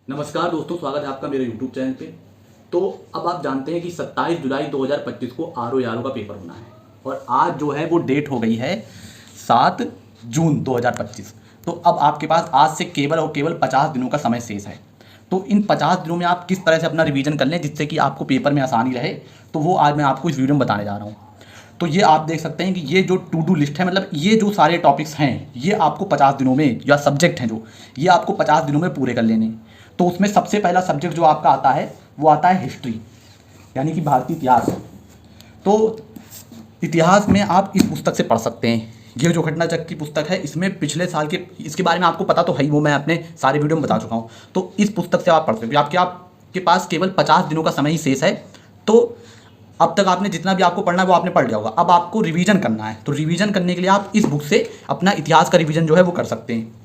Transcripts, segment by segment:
नमस्कार दोस्तों, स्वागत है आपका मेरे YouTube चैनल पे। तो अब आप जानते हैं कि 27 जुलाई 2025 को RO का पेपर होना है और आज जो है वो डेट हो गई है 7 जून 2025। तो अब आपके पास आज से केवल और केवल 50 दिनों का समय शेष है। तो इन 50 दिनों में आप किस तरह से अपना रिवीजन कर लें जिससे कि आपको पेपर में आसानी रहे, तो वो आज मैं आपको इस वीडियो में बताने जा रहा हूँ। तो ये आप देख सकते हैं कि ये जो टू डू लिस्ट है, मतलब ये जो सारे टॉपिक्स हैं ये आपको 50 दिनों में, या सब्जेक्ट हैं जो, ये आपको 50 दिनों में पूरे कर लेने हैं। तो उसमें सबसे पहला सब्जेक्ट जो आपका आता है वो आता है हिस्ट्री, यानी कि भारतीय इतिहास। तो इतिहास में आप इस पुस्तक से पढ़ सकते हैं। ये जो घटना चक्र की पुस्तक है, इसमें पिछले साल के, इसके बारे में आपको पता तो है ही, वो मैं अपने सारे वीडियो में बता चुका हूँ। तो इस पुस्तक से आप पढ़ सकते हो। आपके पास केवल 50 दिनों का समय ही शेष है। तो अब तक आपने जितना भी आपको पढ़ना है वो आपने पढ़ लिया होगा। अब आपको रिवीजन करना है, तो रिवीजन करने के लिए आप इस बुक से अपना इतिहास का रिवीजन जो है वो कर सकते हैं।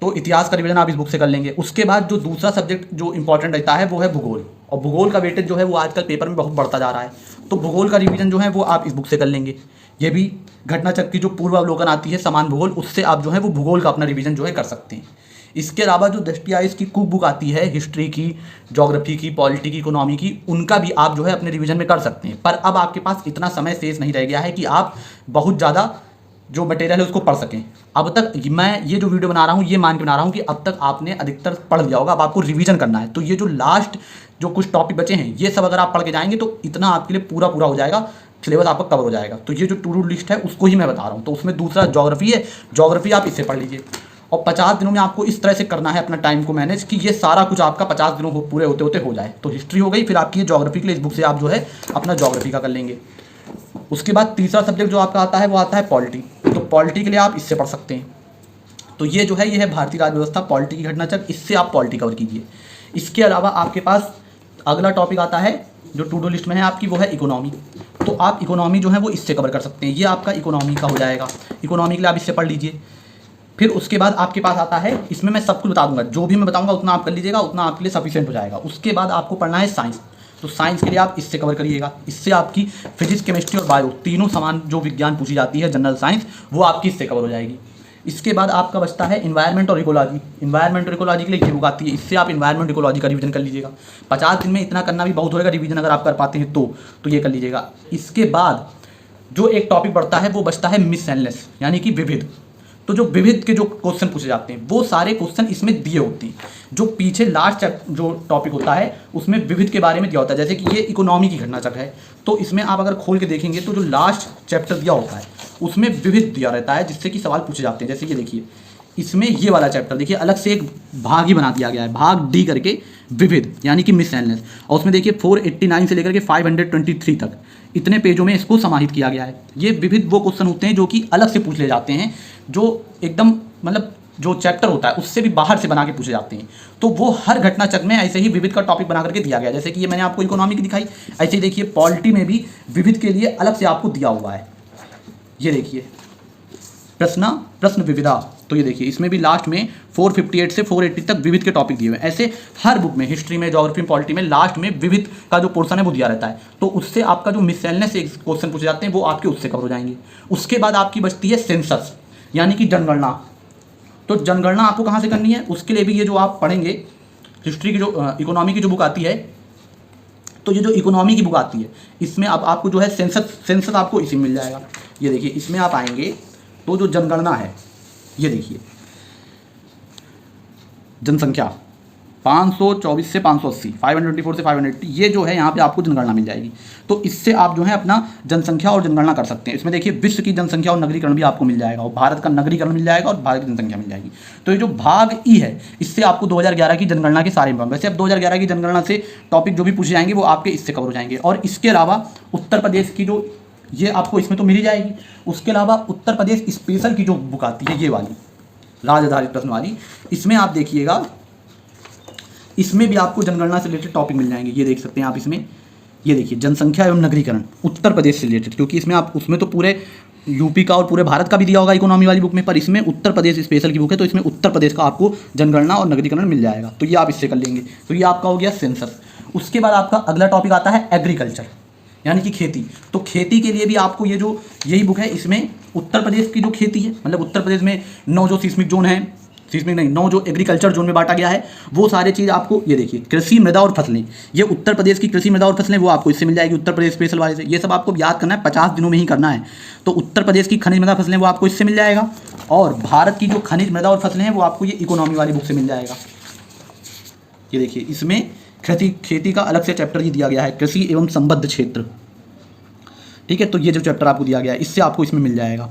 तो इतिहास का रिवीजन आप इस बुक से कर लेंगे। उसके बाद जो दूसरा सब्जेक्ट जो इंपॉर्टेंट रहता है वो है भूगोल, और भूगोल का वेटेज जो है वो आजकल पेपर में बहुत बढ़ता जा रहा है। तो भूगोल का रिवीजन जो है वो आप इस बुक से कर लेंगे। ये भी घटना चक्र की जो पूर्वावलोकन आती है, समान भूगोल, उससे आप जो है वो भूगोल का अपना रिवीजन जो है कर सकते हैं। इसके अलावा जो दृष्टिया की कुक बुक आती है, हिस्ट्री की, ज्योग्राफी की, पॉलिटी की, इकोनॉमी की, उनका भी आप जो है अपने रिवीजन में कर सकते हैं। पर अब आपके पास इतना समय शेष नहीं रह गया है कि आप बहुत ज़्यादा जो मटेरियल है उसको पढ़ सकें। अब तक मैं ये जो वीडियो बना रहा हूँ ये मान के बना रहा हूँ कि अब तक आपने अधिकतर पढ़ लिया होगा। अब आपको रिवीजन करना है। तो ये जो लास्ट जो कुछ टॉपिक बचे हैं ये सब अगर आप पढ़ के जाएंगे तो इतना आपके लिए पूरा हो जाएगा, सिलेबस आपका कवर हो जाएगा। तो ये जो टू डू लिस्ट है उसको ही मैं बता रहा हूँ। तो उसमें दूसरा ज्योग्राफी है, ज्योग्राफी आप इससे पढ़ लीजिए। और 50 दिनों में आपको इस तरह से करना है अपना टाइम को मैनेज कि ये सारा कुछ आपका 50 दिनों पूरे होते होते हो जाए। तो हिस्ट्री हो गई, फिर आपकी ज्योग्राफी के लिए इस बुक से आप जो है अपना ज्योग्राफी का कर लेंगे। उसके बाद तीसरा सब्जेक्ट जो आपका आता है वो आता है पॉलिटी। तो पॉलिटी के लिए आप इससे पढ़ सकते हैं। तो ये जो है ये है भारतीय राज्य व्यवस्था, पॉलिटी की घटना चक्र, इससे आप पॉलिटी कवर कीजिए। इसके अलावा आपके पास अगला टॉपिक आता है जो टू डू लिस्ट में है आपकी, वो है इकोनॉमी। तो आप इकोनॉमी जो है वो इससे कवर कर सकते हैं। ये आपका इकोनॉमी का हो जाएगा। इकोनॉमी के लिए आप इससे पढ़ लीजिए। फिर उसके बाद आपके पास आता है, इसमें मैं सब कुछ बता दूंगा, जो भी मैं बताऊंगा उतना आप कर लीजिएगा, उतना आपके लिए सफिशिएंट हो जाएगा। उसके बाद आपको पढ़ना है साइंस। तो साइंस के लिए आप इससे कवर करिएगा। इससे आपकी फिजिक्स, केमिस्ट्री और बायो तीनों समान जो विज्ञान पूछी जाती है, जनरल साइंस, वो आपकी इससे कवर हो जाएगी। इसके बाद आपका बचता है इन्वायरमेंट और इकोलॉजी। इन्वायरमेंट और इकोलॉजी के लिए ये बुक आती है, इससे आप इन्वायरमेंट इकोलॉजी का रिवीजन कर लीजिएगा। 50 दिन में इतना करना भी बहुत होगा रिवीजन, अगर आप कर पाते हैं तो ये कर लीजिएगा। इसके बाद जो एक टॉपिक बढ़ता है वो बचता है मिससेलेनियस, यानी कि विविध। तो जो विविध के जो क्वेश्चन पूछे जाते हैं वो सारे क्वेश्चन इसमें दिए होते हैं। जो पीछे लास्ट जो टॉपिक होता है उसमें विविध के बारे में दिया होता है। जैसे कि ये इकोनॉमी की घटना चक्र है, तो इसमें आप अगर खोल के देखेंगे तो जो लास्ट चैप्टर दिया होता है उसमें विविध दिया रहता है, जिससे कि सवाल पूछे जाते हैं। जैसे कि देखिए इसमें ये वाला चैप्टर देखिए अलग से एक भाग ही बना दिया गया है, भाग डी करके, विविध यानी कि मिससेलेनियस। और उसमें देखिए 489 से लेकर के 523 तक इतने पेजों में इसको समाहित किया गया है। ये विविध वो क्वेश्चन होते हैं जो कि अलग से पूछ ले जाते हैं, जो एकदम मतलब जो चैप्टर होता है उससे भी बाहर से बना के पूछे जाते हैं। तो वो हर घटना चक्र में ऐसे ही विविध का टॉपिक बना करके दिया गया। जैसे कि ये मैंने आपको इकोनॉमी की दिखाई, ऐसे ही देखिए पॉलिटी में भी विविध के लिए अलग से आपको दिया हुआ है। ये देखिए प्रश्न विविधा। तो ये देखिए इसमें भी लास्ट में 458 से 480 तक विविध के टॉपिक दिए हुए हैं। ऐसे हर बुक में, हिस्ट्री में, ज्योग्राफी में, पॉलिटी में लास्ट में विविध का जो पोर्शन है वो दिया रहता है। तो उससे आपका जो मिससेलेनियस क्वेश्चन पूछे जाते हैं वो आपके उससे कवर हो जाएंगे। उसके बाद आपकी बचती है सेंसस, यानी कि जनगणना। तो जनगणना आपको कहाँ से करनी है, उसके लिए भी ये जो आप पढ़ेंगे हिस्ट्री की जो इकोनॉमी की जो बुक आती है, तो ये जो इकोनॉमी की बुक आती है इसमें अब आपको जो है सेंसस आपको इसी में मिल जाएगा। ये देखिए इसमें आप आएंगे तो जो जनगणना है, ये देखिए जनसंख्या 524 से 580, 524 से 580, ये जो है यहाँ पे आपको जनगणना मिल जाएगी। तो इससे आप जो है अपना जनसंख्या और जनगणना कर सकते हैं। इसमें देखिए विश्व की जनसंख्या और नगरीकरण भी आपको मिल जाएगा, और भारत का नगरीकरण मिल जाएगा, और भारत की जनसंख्या मिल जाएगी। तो ये जो भाग ई है इससे आपको 2011 की जनगणना के सारे इंफॉर्मेशन, वैसे अब 2011 की जनगणना से टॉपिक जो भी पूछे जाएंगे वो आपके इससे कवर हो जाएंगे। और इसके अलावा उत्तर प्रदेश की जो, ये आपको इसमें तो मिल ही जाएगी। उसके अलावा उत्तर प्रदेश स्पेशल की जो बुक आती है, ये वाली राज्य आधारित प्रश्न वाली, इसमें आप देखिएगा इसमें भी आपको जनगणना से रिलेटेड टॉपिक मिल जाएंगे। ये देख सकते हैं आप इसमें, ये देखिए जनसंख्या एवं नगरीकरण उत्तर प्रदेश से रिलेटेड, क्योंकि इसमें आप उसमें तो पूरे यूपी का और पूरे भारत का भी दिया होगा इकोनॉमी वाली बुक में, पर इसमें उत्तर प्रदेश स्पेशल की बुक है तो इसमें उत्तर प्रदेश का आपको जनगणना और नगरीकरण मिल जाएगा। तो ये आप इससे कर लेंगे। तो ये आपका हो गया सेंसस। उसके बाद आपका अगला टॉपिक आता है एग्रीकल्चर, यानी कि खेती। तो खेती के लिए भी आपको ये जो यही बुक है, इसमें उत्तर प्रदेश की जो खेती है, मतलब उत्तर प्रदेश में 9 जो सीस्मिक जोन है, सीस्मिक नहीं, 9 जो एग्रीकल्चर जोन में बांटा गया है वो सारे चीज़ आपको, ये देखिए कृषि मृदा और फसलें, ये उत्तर प्रदेश की कृषि मृदा और फसलें वो आपको इससे मिल जाएगी, उत्तर प्रदेश स्पेशल वाले से। ये सब आपको याद करना है, 50 दिनों में ही करना है। तो उत्तर प्रदेश की खनिज मृदा फसलें वो आपको इससे मिल जाएगा, और भारत की जो खनिज मृदा और फसलें हैं वो आपको ये इकोनॉमी वाली बुक से मिल जाएगा। ये देखिए इसमें खेती का अलग से चैप्टर ही दिया गया है, कृषि एवं संबद्ध क्षेत्र, ठीक है। तो ये जो चैप्टर आपको दिया गया है इससे आपको इसमें मिल जाएगा।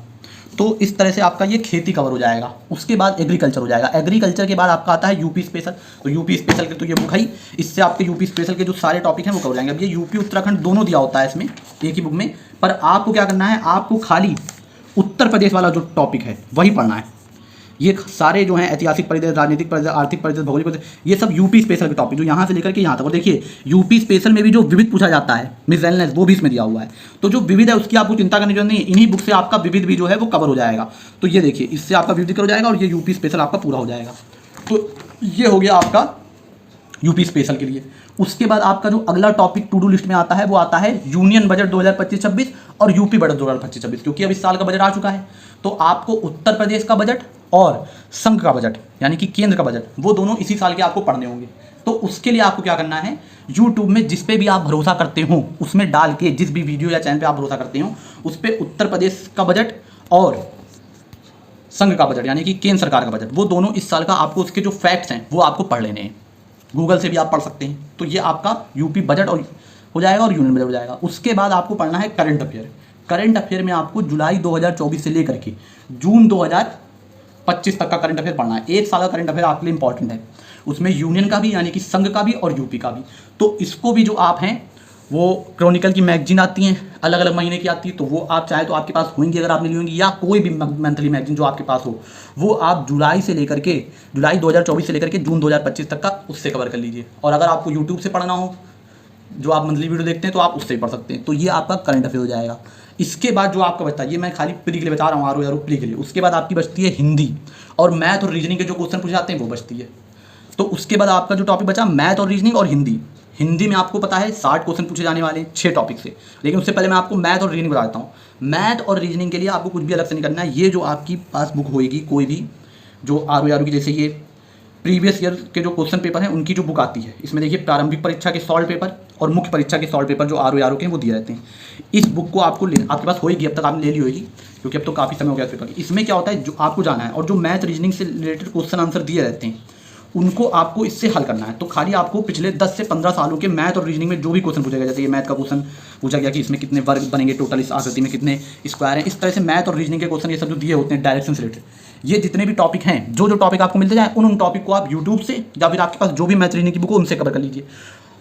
तो इस तरह से आपका ये खेती कवर हो जाएगा। उसके बाद एग्रीकल्चर हो जाएगा। एग्रीकल्चर के बाद आपका आता है यूपी स्पेशल। तो यूपी स्पेशल के तो ये बुक है ही, इससे आपके यूपी स्पेशल के जो सारे टॉपिक हैं वो कवर हो जाएंगे। अब ये यूपी उत्तराखंड दोनों दिया होता है इसमें एक ही बुक में, पर आपको क्या करना है, आपको खाली उत्तर प्रदेश वाला जो टॉपिक है वही पढ़ना है। ये सारे जो हैं ऐतिहासिक परिदृश्य, राजनीतिक परिदृश्य, आर्थिक परिदृश्य, भौगोलिक परिदृश्य, ये सब यूपी स्पेशल के टॉपिक जो यहाँ से लेकर के यहाँ तक। और देखिए यूपी स्पेशल में भी जो विविध पूछा जाता है, मिसलेनियस, वो भी इसमें दिया हुआ है। तो जो विविध है उसकी आपको चिंता करने की जरूरत नहीं है, इन्हीं बुक से आपका विविध भी जो है वो कवर हो जाएगा। तो ये देखिए इससे आपका विविध कवर हो जाएगा और ये यूपी स्पेशल आपका पूरा हो जाएगा। तो ये हो गया आपका यूपी स्पेशल के लिए। उसके बाद आपका जो अगला टॉपिक टू डू लिस्ट में आता है वो आता है यूनियन बजट 2025-26 और यूपी बजट 2025-26, क्योंकि अब इस साल का बजट आ चुका है। तो आपको उत्तर प्रदेश का बजट और संघ का बजट यानी कि केंद्र का बजट वो दोनों इसी साल के आपको पढ़ने होंगे। तो उसके लिए आपको क्या करना है, यूट्यूब में जिस पे भी आप भरोसा करते हो उसमें डाल के, जिस भी वीडियो या चैनल पे आप भरोसा करते हो उस पर उत्तर प्रदेश का बजट और संघ का बजट यानी कि केंद्र सरकार का बजट वो दोनों इस साल का आपको उसके जो फैक्ट्स हैं वो आपको पढ़ लेने हैं। गूगल से भी आप पढ़ सकते हैं। तो ये आपका यूपी बजट और हो जाएगा और यूनियन बजट हो जाएगा। उसके बाद आपको पढ़ना है करंट अफेयर। करंट अफेयर में आपको जुलाई 2024 से लेकर के जून 2025 तक का करंट अफेयर पढ़ना है। एक साल का करंट अफेयर आपके लिए इंपॉर्टेंट है। उसमें यूनियन का भी यानी कि संघ का भी और यूपी का भी। तो इसको भी जो आप हैं वो क्रॉनिकल की मैगजीन आती हैं, अलग अलग महीने की आती है, तो वो आप चाहे तो आपके पास होंगी अगर आपने ली होंगी, या कोई भी मंथली मैगजीन जो आपके पास हो वो आप जुलाई 2024 से लेकर के जून 2025 तक का उससे कवर कर लीजिए। और अगर आपको यूट्यूब से पढ़ना हो, जो आप मंथली वीडियो देखते हैं, तो आप उससे भी पढ़ सकते हैं। तो ये आपका करंट अफेयर हो जाएगा। इसके बाद जो आपका बचता है, ये मैं खाली प्री के लिए बता रहा हूँ, आर ओ प्री के लिए। उसके बाद आपकी बचती है हिंदी और मैथ और रीजनिंग के जो क्वेश्चन पूछे जाते हैं वो बचती है। तो उसके बाद आपका जो टॉपिक बचा मैथ और रीजनिंग और हिंदी। हिंदी में आपको पता है 60 क्वेश्चन पूछे जाने वाले हैं 6 टॉपिक से। लेकिन उससे पहले मैं आपको मैथ और रीजनिंग बता देता हूँ। मैथ और रीजनिंग के लिए आपको कुछ भी अलग से नहीं करना है। ये जो आपकी पास बुक होएगी कोई भी जो आर ओ की, जैसे ये प्रीवियस ईयर के जो क्वेश्चन पेपर हैं उनकी जो बुक आती है, इसमें देखिए प्रारंभिक परीक्षा के सॉल्व पेपर और मुख्य परीक्षा के सॉल्व पेपर जो आर ओ के हैं वो दिए रहते हैं। इस बुक को आपको आपके पास होएगी, अब तक आपने ले ली होगी क्योंकि अब तो काफ़ी समय हो गया पेपर की। इसमें क्या होता है, जो आपको जाना है और जो मैथ रीजनिंग से रिलेटेड क्वेश्चन आंसर दिए रहते हैं उनको आपको इससे हल करना है। तो खाली आपको पिछले 10 से 15 सालों के मैथ और रीजनिंग में जो भी क्वेश्चन पूछा गया, जैसे ये मैथ का क्वेश्चन पूछा गया कि इसमें कितने वर्ग बनेंगे टोटल, इस आकृति में कितने स्क्वायर हैं, इस तरह से मैथ और रीजनिंग के क्वेश्चन ये सब जो दिए होते हैं डायरेक्शन से रिलेटेड, ये जितने भी टॉपिक हैं, जो टॉपिक आपको मिलते जाए उन टॉपिक को आप यूट्यूब से या फिर आपके पास जो भी मैथ रीजनिंग की बुक हो उनसे कवर कर लीजिए।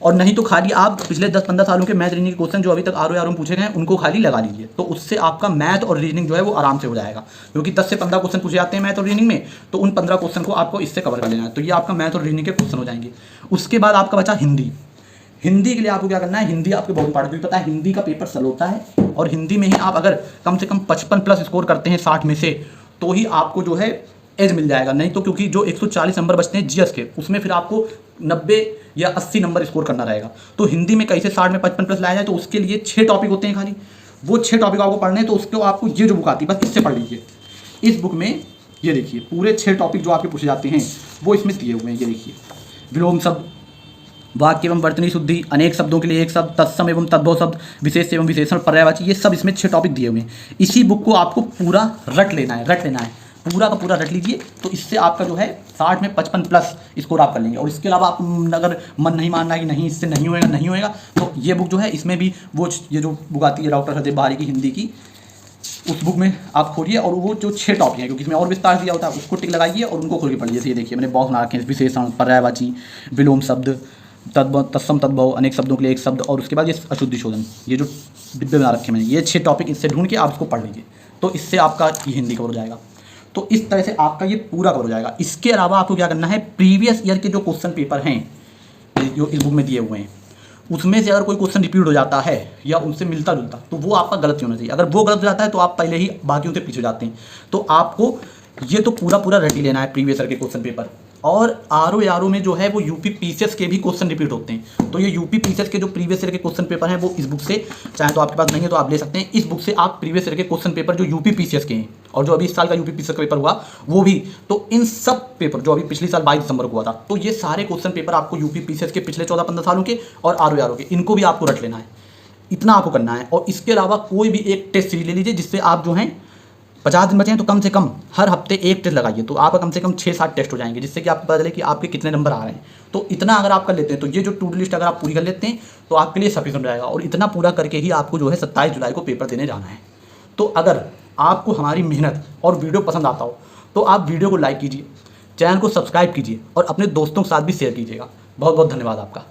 और नहीं तो खाली आप पिछले 10-15 सालों के मैथ रीजनिंग के क्वेश्चन जो अभी तक आर ओ में पूछे गए हैं उनको खाली लगा लीजिए। तो उससे आपका मैथ और रीजनिंग जो है वो आराम से हो जाएगा, क्योंकि 10 से 15 क्वेश्चन पूछे जाते हैं मैथ और रीजनिंग में, तो उन 15 क्वेश्चन को आपको इससे कवर कर लेना है। तो ये आपका मैथ और रीजनिंग के क्वेश्चन हो जाएंगे। उसके बाद आपका बचा हिंदी। हिंदी के लिए आपको क्या करना है, हिंदी आपके बहुत इंपॉर्टेंट, क्योंकि पता है हिंदी का पेपर सरल होता है और हिंदी में ही आप अगर कम से कम 55+ स्कोर करते हैं 60 में से तो ही आपको जो है एज मिल जाएगा। नहीं तो क्योंकि जो 140 नंबर बचते हैं जीएस के, उसमें फिर आपको 90 या 80 नंबर स्कोर करना रहेगा। तो हिंदी में कैसे 60 में 55+ लाया जाए, तो उसके लिए 6 टॉपिक होते हैं खाली, वो 6 टॉपिक आपको पढ़ने हैं। तो उसको आपको ये जो बुक आती है बस इससे पढ़ लीजिए। इस बुक में ये देखिए पूरे 6 टॉपिक जो आपके पूछे जाते हैं वो इसमें दिए हुए हैं। ये देखिए विलोम शब्द, वाक्य एवं वर्तनी शुद्धि, अनेक शब्दों के लिए एक शब्द, तत्सम एवं तद्भव शब्द, विशेष एवं विशेषण, पर्यायवाची, ये सब इसमें 6 टॉपिक दिए हुए हैं। इसी बुक को आपको पूरा रट लेना है, पूरा का पूरा रट लीजिए। तो इससे आपका जो है 60 में 55+ स्कोर आप कर लेंगे। और इसके अलावा आप अगर मन नहीं मान रहा कि नहीं इससे नहीं होएगा, तो ये बुक जो है इसमें भी वो ये जो बुक आती है डॉक्टर सत्यदेव बारी की हिंदी की, उस बुक में आप खोलिए और वो जो 6 टॉपिक हैं, क्योंकि इसमें और विस्तार दिया होता है, उसको टिक लगाइए और उनको खोल के पढ़िए। जैसे ये देखिए मैंने बॉक्स बना रखे हैं, विशेषण, पर्यायवाची, विलोम शब्द, तत्सम तद्भव, अनेक शब्दों के लिए एक शब्द, और उसके बाद ये अशुद्धि शोधन, ये जो डिब्बे बना रखे हैं मैंने, ये 6 टॉपिक इससे ढूंढ के आप इसको पढ़ लीजिए। तो इससे आपका ये हिंदी कवर हो जाएगा। तो इस तरह से आपका ये पूरा कवर हो जाएगा। इसके अलावा आपको क्या करना है, प्रीवियस ईयर के जो क्वेश्चन पेपर हैं जो इस बुक में दिए हुए हैं उसमें से अगर कोई क्वेश्चन रिपीट हो जाता है या उनसे मिलता जुलता, तो वो आपका गलत ही होना चाहिए। अगर वो गलत हो जाता है तो आप पहले ही बाकियों से पीछे हो जाते हैं। तो आपको ये तो पूरा रट ही लेना है प्रीवियस ईयर के क्वेश्चन पेपर। और RO में जो है वो यूपी पीसीएस के भी क्वेश्चन रिपीट होते हैं। तो ये यूपी पीसीएस के जो प्रीवियस ईयर के क्वेश्चन पेपर हैं वो इस बुक से, चाहे तो आपके पास नहीं है तो आप ले सकते हैं, इस बुक से आप प्रीवियस ईयर के क्वेश्चन पेपर जो यूपी पीसीएस के हैं और जो अभी इस साल का यूपी पीसीएस का पेपर हुआ वो भी, तो इन सब पेपर जो अभी पिछले साल 22 दिसंबर को हुआ था, तो ये सारे क्वेश्चन पेपर आपको यूपी पीसीएस के पिछले 14-15 सालों के और RO के, इनको भी आपको रट लेना है। इतना आपको करना है। और इसके अलावा कोई भी एक टेस्ट सीरीज ले लीजिए जिससे आप जो हैं 50 दिन बचे हैं तो कम से कम हर हफ्ते एक टेस्ट लगाइए, तो आपका कम से कम 6-7 टेस्ट हो जाएंगे, जिससे कि आपको पता चले कि आपके कितने नंबर आ रहे हैं। तो इतना अगर आप कर लेते हैं तो ये जो टू डू लिस्ट अगर आप पूरी कर लेते हैं तो आपके लिए सफिशिएंट रहेगा। और इतना पूरा करके ही आपको जो है 27 जुलाई को पेपर देने जाना है। तो अगर आपको हमारी मेहनत और वीडियो पसंद आता हो तो आप वीडियो को लाइक कीजिए, चैनल को सब्सक्राइब कीजिए और अपने दोस्तों के साथ भी शेयर कीजिएगा। बहुत बहुत धन्यवाद आपका।